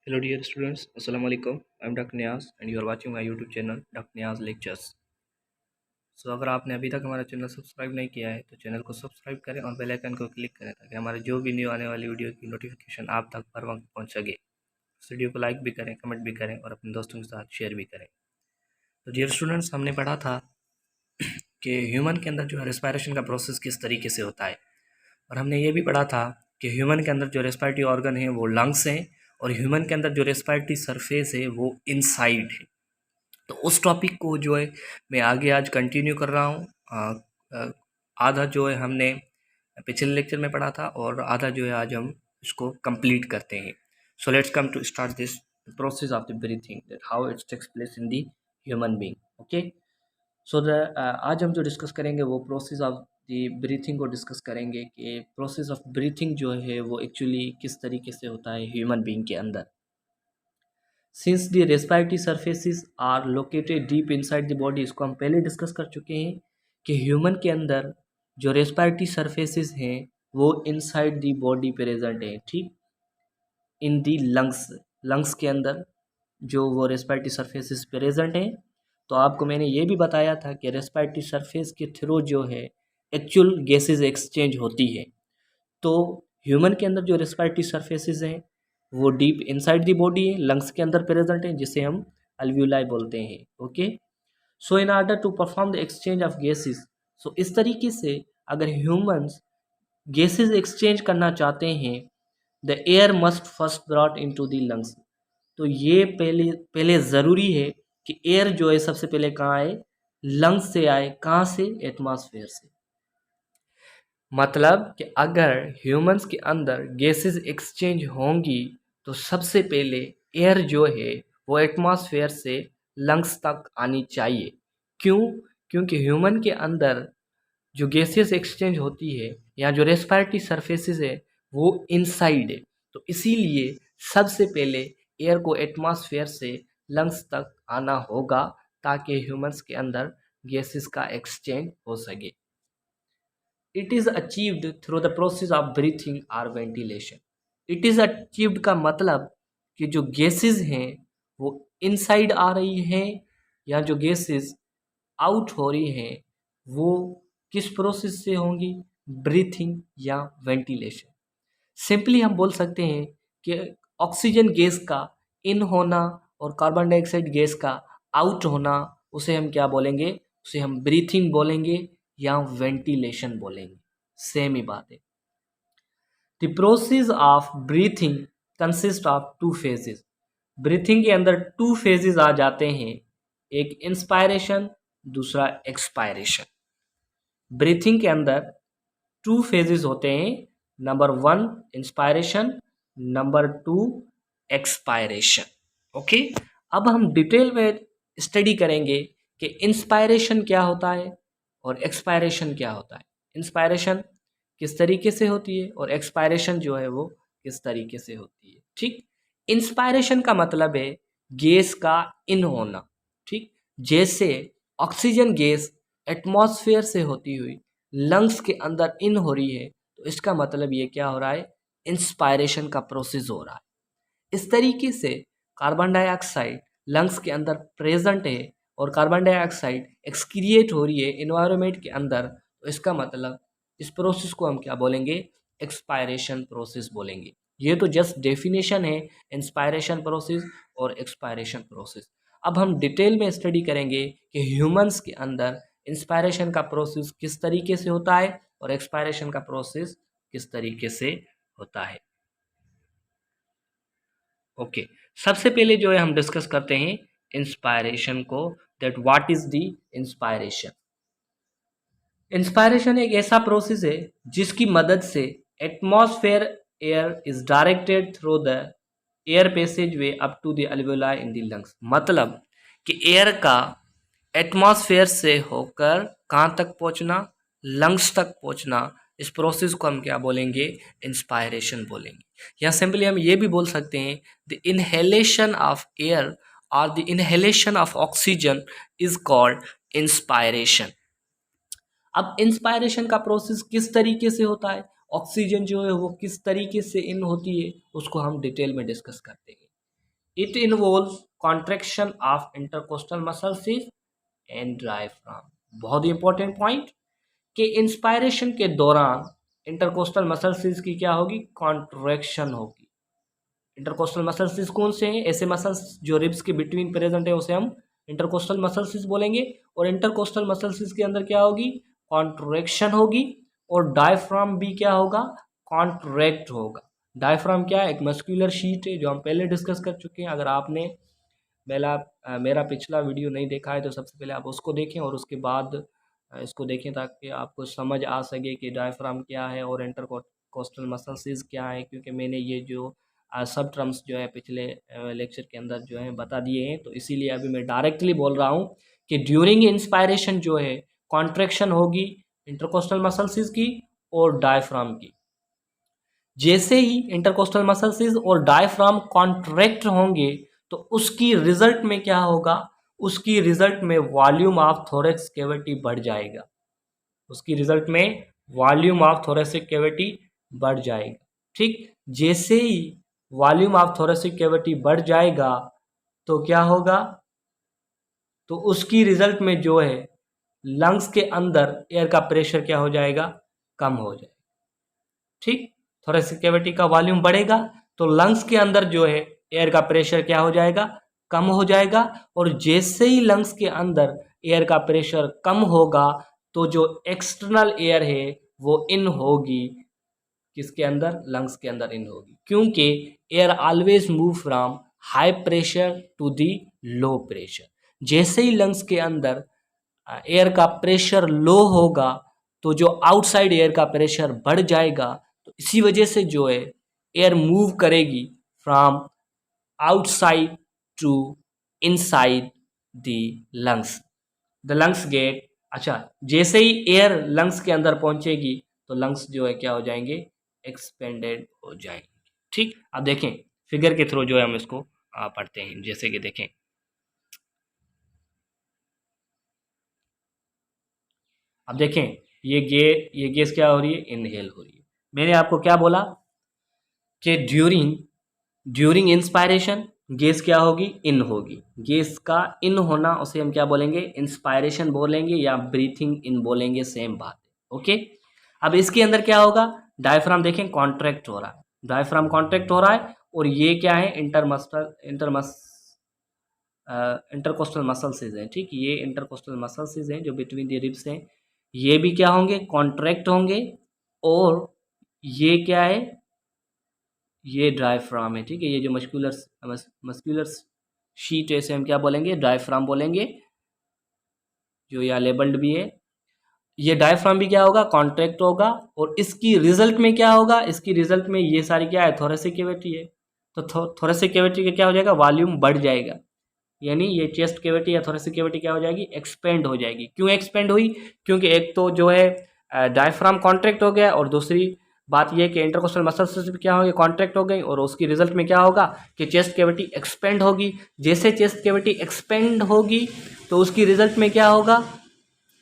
Hello dear students, Assalamu alaikum. I'm Dr. Niaz and you are watching my YouTube channel Dr. Niaz Lectures. अगर आपने अभी तक हमारा channel subscribe नहीं किया है तो चैनल को सब्सक्राइब करें और बेल आइकन को क्लिक करें ताकि हमारे जो भी न्यू आने वाली वीडियो की नोटिफिकेशन आप तक हर वक्त पहुंच सके। इस वीडियो को लाइक भी करें, कमेंट भी करें और अपने दोस्तों के साथ शेयर भी करें। तो डियर स्टूडेंट्स, हमने पढ़ा था कि ह्यूमन के अंदर जो है रेस्पिरेशन का प्रोसेस किस तरीके से होता है, और हमने ये भी पढ़ा था कि ह्यूमन के अंदर जो रेस्पिरेटरी ऑर्गन है वो लंग्स हैं और ह्यूमन के अंदर जो रेस्पिरेटरी सरफेस है वो इनसाइड है। तो उस टॉपिक को जो है मैं आगे आज कंटिन्यू कर रहा हूँ। आधा जो है हमने पिछले लेक्चर में पढ़ा था और आधा जो है आज हम इसको कंप्लीट करते हैं। So let's come to start this process of the breathing, that how it takes place in the human being. Okay, so the आज हम जो डिस्कस करेंगे वो प्रोसेस ऑफ द ब्रीथिंग को डिस्कस करेंगे कि प्रोसेस ऑफ ब्रीथिंग जो है वो एक्चुअली किस तरीके से होता है ह्यूमन बीइंग के अंदर। Since the respiratory surfaces are located deep inside the body, इसको हम पहले डिस्कस कर चुके हैं कि ह्यूमन के अंदर जो रेस्पिरेटरी सर्फेसिस हैं वो इनसाइड द बॉडी प्रेजेंट है। ठीक, इन दी लंग्स, लंग्स के अंदर जो वो रेस्पिरेटरी सर्फेसिस प्रेजेंट हैं। तो आपको मैंने ये भी बताया था कि रेस्पिरेटरी सरफेस के थ्रू जो है एक्चुअल गैसेज एक्सचेंज होती है। तो ह्यूमन के अंदर जो रेस्पिरेटरी सरफेसेस हैं वो डीप इनसाइड दी बॉडी है, लंग्स के अंदर प्रेजेंट है, जिसे हम अल्वियोलाई बोलते हैं। Okay, so in order to perform the exchange of gases, so इस तरीके से अगर ह्यूमंस गैसेज एक्सचेंज करना चाहते हैं, the air must first brought into the lungs. तो ये पहले पहले ज़रूरी है कि एयर जो है सबसे पहले कहाँ आए, लंग्स से आए। कहाँ से? एटमॉस्फेयर से। मतलब कि अगर ह्यूमंस के अंदर गैसेस एक्सचेंज होंगी तो सबसे पहले एयर जो है वो एटमॉस्फेयर से लंग्स तक आनी चाहिए। क्यों? क्योंकि ह्यूमन के अंदर जो गैसेस एक्सचेंज होती है या जो रेस्पिरेटरी सरफेसेस है वो इनसाइड है। तो इसीलिए सबसे पहले एयर को एटमॉस्फेयर से लंग्स तक आना होगा ताकि ह्यूमंस के अंदर गैसेस का एक्सचेंज हो सके। It is achieved through the process of breathing और वेंटिलेशन। इट इज़ अचीव्ड का मतलब कि जो गैसेस हैं वो इनसाइड आ रही हैं या जो गैसेस आउट हो रही हैं वो किस प्रोसेस से होंगी? ब्रीथिंग या वेंटिलेशन। सिंपली हम बोल सकते हैं कि ऑक्सीजन गैस का इन होना और कार्बन डाइऑक्साइड गैस का आउट होना, उसे हम क्या बोलेंगे? उसे हम ब्रीथिंग बोलेंगे या वेंटिलेशन बोलेंगे, सेम ही बात है। The process of breathing consist of two phases. Breathing के अंदर टू फेजेस आ जाते हैं, एक इंस्पायरेशन, दूसरा एक्सपायरेशन। ब्रीथिंग के अंदर टू फेजेस होते हैं, number 1 inspiration, number 2 expiration. Okay, अब हम डिटेल में स्टडी करेंगे कि इंस्पायरेशन क्या होता है और एक्सपायरेशन क्या होता है। इंस्पायरेशन किस तरीके से होती है और एक्सपायरेशन जो है वो किस तरीके से होती है। ठीक, इंस्पायरेशन का मतलब है गैस का इन होना। ठीक, जैसे ऑक्सीजन गैस एटमॉस्फेयर से होती हुई लंग्स के अंदर इन हो रही है तो इसका मतलब ये क्या हो रहा है? इंस्पायरेशन का प्रोसेस हो रहा है। इस तरीके से कार्बन डाइऑक्साइड लंग्स के अंदर प्रेजेंट है और कार्बन डाइऑक्साइड एक्सक्रिएट हो रही है एनवायरनमेंट के अंदर, तो इसका मतलब इस प्रोसेस को हम क्या बोलेंगे? एक्सपायरेशन प्रोसेस बोलेंगे। ये तो जस्ट डेफिनेशन है इंस्पायरेशन प्रोसेस और एक्सपायरेशन प्रोसेस। अब हम डिटेल में स्टडी करेंगे कि ह्यूमंस के अंदर इंस्पायरेशन का प्रोसेस किस तरीके से होता है और एक्सपायरेशन का प्रोसेस किस तरीके से होता है। ओके, सबसे पहले जो है हम डिस्कस करते हैं इंस्पायरेशन को, that what is the inspiration. Inspiration एक ऐसा प्रोसेस है जिसकी मदद से atmosphere air is directed through the air passage way up to the alveoli in the lungs. मतलब कि एयर का एटमॉस्फेयर से होकर कहाँ तक पहुँचना? लंग्स तक पहुँचना। इस प्रोसेस को हम क्या बोलेंगे? इंस्पायरेशन बोलेंगे। या सिंपली हम ये भी बोल सकते हैं द इनहेलेशन ऑफ एयर और the inhalation of oxygen is called inspiration. अब इंस्पायरेशन का प्रोसेस किस तरीके से होता है, ऑक्सीजन जो है वो किस तरीके से इन होती है, उसको हम डिटेल में डिस्कस करते हैं। It involve contraction of intercostal muscles and diaphragm. बहुत ही इंपॉर्टेंट पॉइंट कि इंस्पायरेशन के दौरान इंटरकोस्टल मसल्स की क्या होगी, कॉन्ट्रैक्शन होगी। इंटरकोस्टल मसल्स कौन से हैं, ऐसे मसल्स जो रिब्स के बिटवीन प्रेजेंट है उसे हम इंटरकोस्टल मसल्स बोलेंगे। और इंटरकोस्टल मसल्स के अंदर क्या होगी, कॉन्ट्रैक्शन होगी। और डायफ्राम भी क्या होगा, कॉन्ट्रैक्ट होगा। डायफ्राम क्या है, एक मस्कुलर शीट है जो हम पहले डिस्कस कर चुके हैं। अगर आपने मेरा पिछला वीडियो नहीं देखा है तो सबसे पहले आप उसको देखें और उसके बाद इसको देखें ताकि आपको समझ आ सके कि डायफ्राम क्या है और इंटरकोस्टल मसल्स क्या है। क्योंकि मैंने ये जो सब टर्म्स जो है पिछले लेक्चर के अंदर जो है बता दिए हैं, तो इसीलिए अभी मैं डायरेक्टली बोल रहा हूँ कि ड्यूरिंग इंस्पायरेशन जो है कॉन्ट्रैक्शन होगी इंटरकोस्टल मसल्स की और डायफ्राम की। जैसे ही इंटरकोस्टल मसल्स और डायफ्राम कॉन्ट्रैक्ट होंगे तो उसकी रिजल्ट में क्या होगा, उसकी रिजल्ट में वॉल्यूम ऑफ थोरेक्स कैविटी बढ़ जाएगा। उसकी रिजल्ट में वॉल्यूम ऑफ थोरेसिक कैविटी बढ़ जाएगा। ठीक, जैसे ही वॉल्यूम ऑफ थोरेसिक कैविटी बढ़ जाएगा तो क्या होगा, तो उसकी रिजल्ट में जो है लंग्स के अंदर एयर का प्रेशर क्या हो जाएगा, कम हो जाएगा। ठीक, थोरेसिक कैविटी का वॉल्यूम बढ़ेगा तो लंग्स के अंदर जो है एयर का प्रेशर क्या हो जाएगा, कम हो जाएगा। और जैसे ही लंग्स के अंदर एयर का प्रेशर कम होगा तो जो एक्सटर्नल एयर है वो इन होगी, किसके अंदर, लंग्स के अंदर इन होगी। क्योंकि air always move from high pressure to the low pressure. जैसे ही लंग्स के अंदर एयर का प्रेशर लो होगा तो जो आउटसाइड एयर का प्रेशर बढ़ जाएगा। तो इसी वजह से जो है एयर मूव करेगी from outside to inside the lungs, the lungs get. अच्छा, जैसे ही एयर लंग्स के अंदर पहुंचेगी तो लंग्स जो है क्या हो जाएंगे, एक्सपेंडेड हो जाएंगे। ठीक, अब देखें फिगर के थ्रू जो है हम इसको पढ़ते हैं। जैसे कि देखें, अब देखें ये गैस क्या हो रही है, इनहेल हो रही है। मैंने आपको क्या बोला कि ड्यूरिंग इंस्पायरेशन गैस क्या होगी, इन होगी। गैस का इन होना उसे हम क्या बोलेंगे, इंस्पायरेशन बोलेंगे या ब्रीथिंग इन बोलेंगे, सेम बात है। ओके, अब इसके अंदर क्या होगा, डायफ्राम देखें कॉन्ट्रैक्ट हो रहा है, डायफ्राम कॉन्ट्रैक्ट हो रहा है। और ये क्या है, इंटरकोस्टल मसल्स हैं। ठीक, ये इंटरकोस्टल मसल्स हैं जो बिटवीन द रिब्स हैं, ये भी क्या होंगे, कॉन्ट्रैक्ट होंगे। और ये क्या है, ये डायफ्राम है। ठीक है, ये जो मस्कुलर शीट है इसे हम क्या बोलेंगे, डायफ्राम बोलेंगे, जो यहाँ लेबल्ड भी है। ये डायफ्राम भी क्या होगा, कॉन्ट्रैक्ट होगा। और इसकी रिजल्ट में क्या होगा, इसकी रिजल्ट में ये सारी क्या है, थोरेसिक कैविटी है। तो थोरेसिक कैविटी का क्या हो जाएगा, वॉल्यूम बढ़ जाएगा। यानी ये चेस्ट कैविटी या थोरेसिक कैविटी क्या हो जाएगी, एक्सपेंड हो जाएगी। क्यों एक्सपेंड हुई, क्योंकि एक तो जो है डायफ्राम कॉन्ट्रैक्ट हो गया और दूसरी बात यह कि इंटरकोस्टल मसल्स भी क्या होंगे, कॉन्ट्रैक्ट हो गई। और उसकी रिजल्ट में क्या होगा कि चेस्ट कैविटी एक्सपेंड होगी। जैसे चेस्ट कैविटी एक्सपेंड होगी तो उसकी रिजल्ट में क्या होगा,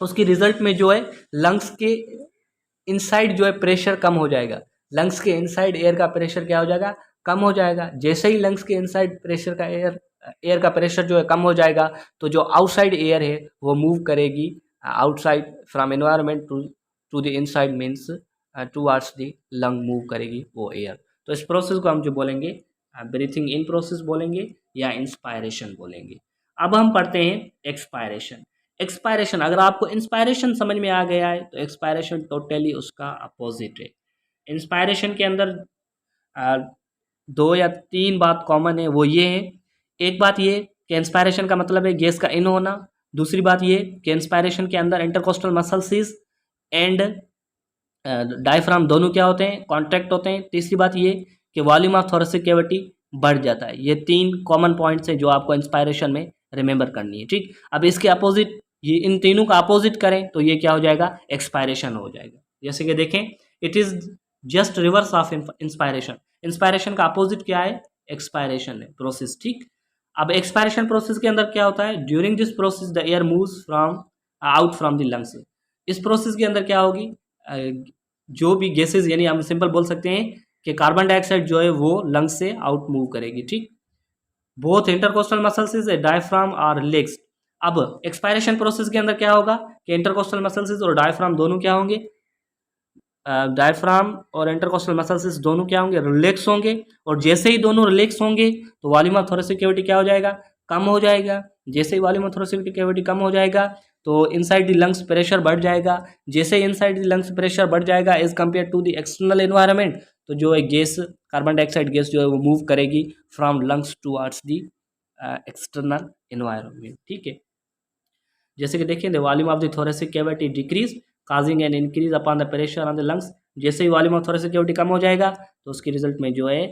उसकी रिजल्ट में जो है लंग्स के इनसाइड जो है प्रेशर कम हो जाएगा। लंग्स के इनसाइड एयर का प्रेशर क्या हो जाएगा, कम हो जाएगा। जैसे ही लंग्स के इनसाइड प्रेशर का एयर का प्रेशर जो है कम हो जाएगा तो जो आउटसाइड एयर है वो मूव करेगी outside from environment to the inside, means towards the lung move करेगी वो एयर। तो इस प्रोसेस को हम जो बोलेंगे ब्रीथिंग इन प्रोसेस बोलेंगे या इंस्पायरेशन बोलेंगे। अब हम पढ़ते हैं एक्सपायरेशन। एक्सपायरेशन, अगर आपको इंस्पायरेशन समझ में आ गया है तो एक्सपायरेशन टोटली उसका अपोजिट है। इंस्पायरेशन के अंदर दो या तीन बात कॉमन है, वो ये है। एक बात ये कि इंस्पायरेशन का मतलब है गैस का इन होना। दूसरी बात ये कि इंस्पायरेशन के अंदर इंटरकोस्टल मसल्स एंड डायफ्राम दोनों क्या होते हैं, कॉन्ट्रैक्ट होते हैं। तीसरी बात ये कि वॉल्यूम ऑफ थोरेसिक कैविटी बढ़ जाता है। ये तीन कॉमन पॉइंट्स हैं जो आपको इंस्पायरेशन में रिमेंबर करनी है। ठीक, अब इसके अपोजिट, ये इन तीनों का अपोजिट करें तो ये क्या हो जाएगा, एक्सपायरेशन हो जाएगा। जैसे कि देखें, it is just reverse of inspiration. Inspiration का अपोजिट क्या है, एक्सपायरेशन है प्रोसेस। ठीक, अब एक्सपायरेशन प्रोसेस के अंदर क्या होता है, during this process the air moves from out from the lungs. इस प्रोसेस के अंदर क्या होगी, जो भी गैसेज, यानी हम सिंपल बोल सकते हैं कि कार्बन डाइऑक्साइड जो है वो लंग्स से आउट मूव करेगी। ठीक, both intercostal muscles is diaphragm are relaxed. अब एक्सपायरेशन प्रोसेस के अंदर क्या होगा कि इंटरकोस्टल मसल्स और डायफ्राम दोनों क्या होंगे, डायफ्राम और इंटरकोस्टल मसल्स दोनों क्या होंगे, रिलैक्स होंगे। और जैसे ही दोनों रिलैक्स होंगे तो वॉल्यूम ऑफ थोरेसिक कैविटी क्या हो जाएगा, कम हो जाएगा। जैसे ही वॉल्यूम ऑफ थोरेसिक कैविटी कम हो जाएगा तो इनसाइड द लंग्स प्रेशर बढ़ जाएगा। जैसे ही इनसाइड द लंग्स प्रेशर बढ़ जाएगा as compare to the external environment, तो जो है गैस, कार्बन डाइऑक्साइड गैस जो है वो मूव करेगी from lungs towards the external environment. ठीक है, जैसे कि देखिए the volume of the thoracic cavity decrease causing an increase upon the pressure on the lungs. जैसे ही वॉल्यूम ऑफ थोरेसिक कैविटी कम हो जाएगा तो उसके रिजल्ट में जो है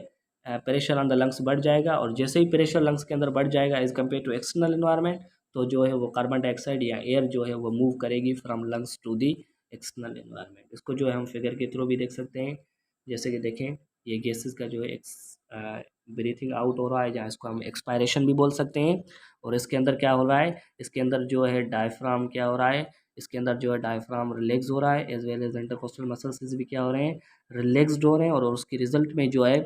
प्रेशर ऑन द लंग्स बढ़ जाएगा। और जैसे ही प्रेशर लंग्स के अंदर बढ़ जाएगा as compare to external environment, तो जो है वो कार्बन डाइऑक्साइड या एयर जो है वो मूव करेगी from lungs to the external environment. इसको जो है हम फिगर के थ्रू भी देख सकते हैं। जैसे कि देखें ये गैसेस का जो है ब्रीथिंग आउट हो रहा है, जहाँ इसको हम एक्सपायरेशन भी बोल सकते हैं। और इसके अंदर क्या हो रहा है, इसके अंदर जो है डायफ्राम क्या हो रहा है, इसके अंदर जो है डायफ्राम रिलैक्स हो रहा है as well as intercostal muscles भी क्या हो रहे हैं, रिलैक्सड हो रहे हैं। और उसके रिजल्ट में जो है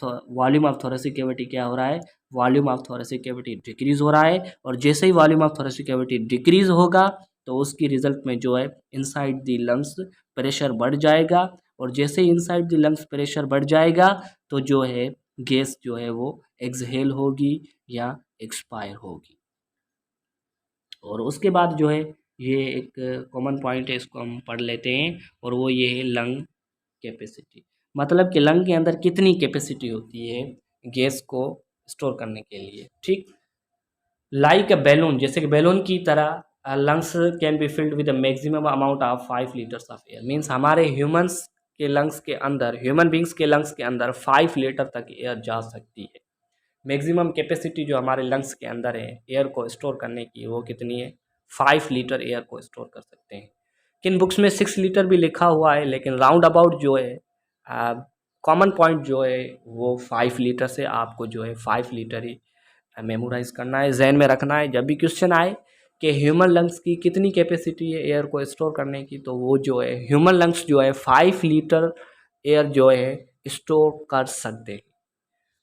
तो वॉल्यूम ऑफ थोरेसिक कैविटी क्या हो रहा है, volume of thoracic cavity decrease हो रहा है। और जैसे ही volume of thoracic cavity decrease होगा तो उसकी रिजल्ट में जो है इनसाइड द लंग्स प्रेशर बढ़ जाएगा। और जैसे ही इनसाइड द लंग्स प्रेशर बढ़ जाएगा तो जो है गैस जो है वो एक्सहेल होगी या एक्सपायर होगी। और उसके बाद जो है ये एक कॉमन पॉइंट है, इसको हम पढ़ लेते हैं। और वो ये है लंग कैपेसिटी, मतलब कि लंग के अंदर कितनी कैपेसिटी होती है गैस को स्टोर करने के लिए। ठीक, लाइक अ बैलून, जैसे कि बैलून की तरह lungs can be filled with a maximum amount of 5 litres of air. Means हमारे ह्यूमंस के लंग्स के अंदर, ह्यूमन बींग्स के लंग्स के अंदर 5 लीटर तक एयर जा सकती है। मैक्सिमम कैपेसिटी जो हमारे लंग्स के अंदर है एयर को स्टोर करने की, वो कितनी है, 5 लीटर एयर को स्टोर कर सकते हैं। किन बुक्स में 6 लीटर भी लिखा हुआ है, लेकिन राउंड अबाउट जो है कॉमन पॉइंट जो है वो 5 लीटर से आपको जो है 5 लीटर ही मेमोराइज करना है, जहन में रखना है। जब भी क्वेश्चन आए कि ह्यूमन लंग्स की कितनी कैपेसिटी है एयर को स्टोर करने की, तो वो जो है ह्यूमन लंग्स जो है 5 लीटर एयर जो है स्टोर कर सकते हैं।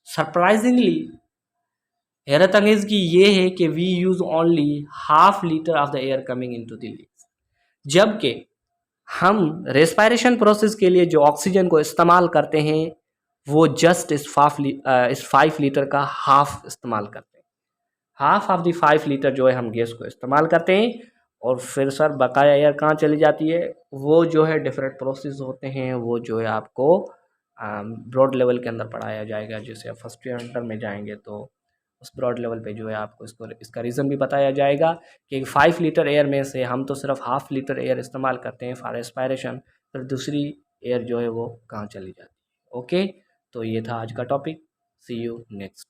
सरप्राइजिंगली हैरत अंगेज की ये है कि we use only half litre of the air coming into the lungs, जबकि हम रेस्पायरेशन प्रोसेस के लिए जो ऑक्सीजन को इस्तेमाल करते हैं वो जस्ट इस 5 लीटर का हाफ इस्तेमाल करते हैं। हाफ ऑफ द 5 लीटर जो है हम गैस को इस्तेमाल करते हैं। और फिर सर बकाया एयर कहाँ चली जाती है, वो जो है डिफरेंट प्रोसेस होते हैं, वो जो है आपको ब्रॉड लेवल के अंदर पढ़ाया जाएगा। जैसे आप फर्स्ट ईयर इंटर में जाएंगे तो उस ब्रॉड लेवल पे जो है आपको इसका रीज़न भी बताया जाएगा कि 5 लीटर एयर में से हम तो सिर्फ हाफ लीटर एयर इस्तेमाल करते हैं फॉर एस्पायरेशन, फिर दूसरी एयर जो है वो कहाँ चली जाती है। ओके, तो ये था आज का टॉपिक। C you next.